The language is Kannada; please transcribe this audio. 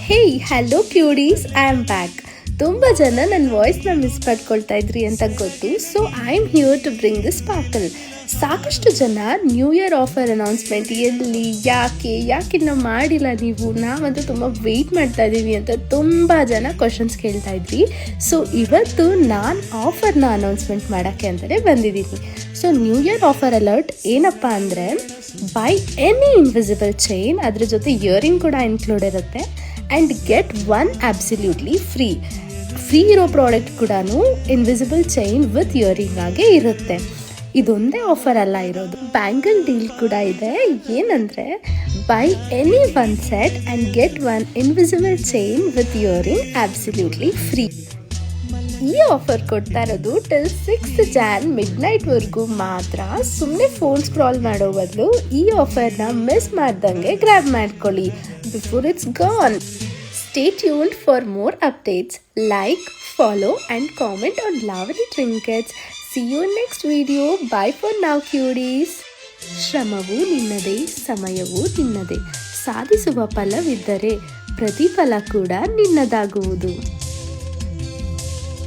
Hey hello cuties, I am back. ತುಂಬ ಜನ ನನ್ನ ವಾಯ್ಸ್ನ ಮಿಸ್ ಮಾಡ್ಕೊಳ್ತಾ ಇದ್ರಿ ಅಂತ ಗೊತ್ತು. So I am here to bring this sparkle. ಸಾಕಷ್ಟು ಜನ ನ್ಯೂ ಇಯರ್ ಆಫರ್ ಅನೌನ್ಸ್ಮೆಂಟ್ ಎಲ್ಲಿ, ಯಾಕಿನ್ನೂ ಮಾಡಿಲ್ಲ ನೀವು, ನಾವಂತೂ ತುಂಬ ವೆಯ್ಟ್ ಮಾಡ್ತಾ ಇದ್ದೀವಿ ಅಂತ ತುಂಬ ಜನ ಕ್ವಶನ್ಸ್ ಕೇಳ್ತಾ ಇದ್ವಿ. ಸೊ ಇವತ್ತು ನಾನು ಆಫರ್ನ ಅನೌನ್ಸ್ಮೆಂಟ್ ಮಾಡೋಕ್ಕೆ ಅಂತಲೇ ಬಂದಿದ್ದೀನಿ. So new year offer alert ಏನಪ್ಪ ಅಂದರೆ, ಬೈ ಎನಿ ಇನ್ವಿಸಿಬಲ್ ಚೈನ್, ಅದ್ರ ಜೊತೆ ಇಯರಿಂಗ್ ಕೂಡ ಇನ್ಕ್ಲೂಡ್ ಇರುತ್ತೆ, and get one absolutely free ಇರೋ ಪ್ರಾಡಕ್ಟ್ ಕೂಡ ಇನ್ವಿಸಿಬಲ್ ಚೈನ್ ವಿತ್ ಇಯರಿಂಗ್ ಆಗೇ ಇರುತ್ತೆ. ಇದೊಂದೇ ಆಫರ್ ಅಲ್ಲ ಇರೋದು, ಬ್ಯಾಂಗಲ್ ಡೀಲ್ ಕೂಡ ಇದೆ. ಏನಂದರೆ, buy any one set and get one invisible chain with earring absolutely free. ಈ ಆಫರ್ ಕೊಡ್ತಾ ಇರೋದು ಟಿಲ್ 6th Jan ಮಿಡ್ನೈಟ್ವರೆಗೂ ಮಾತ್ರ. ಸುಮ್ಮನೆ ಫೋನ್ ಸ್ಕ್ರಾಲ್ ಮಾಡೋ ಬದಲು ಈ ಆಫರ್ನ ಮಿಸ್ ಮಾಡ್ದಂಗೆ ಗ್ರ್ಯಾಬ್ ಮಾಡ್ಕೊಳ್ಳಿ before it's gone. Stay tuned for more updates. Like, follow and comment on Lavali Trinkets. See you in next video. Bye for now, cuties. ಶ್ರಮವು ನಿನ್ನದೇ, ಸಮಯವೂ ನಿನ್ನದೇ. ಸಾಧಿಸುವ ಫಲವಿದ್ದರೆ ಪ್ರತಿಫಲ ಕೂಡ ನಿನ್ನದಾಗುವುದು.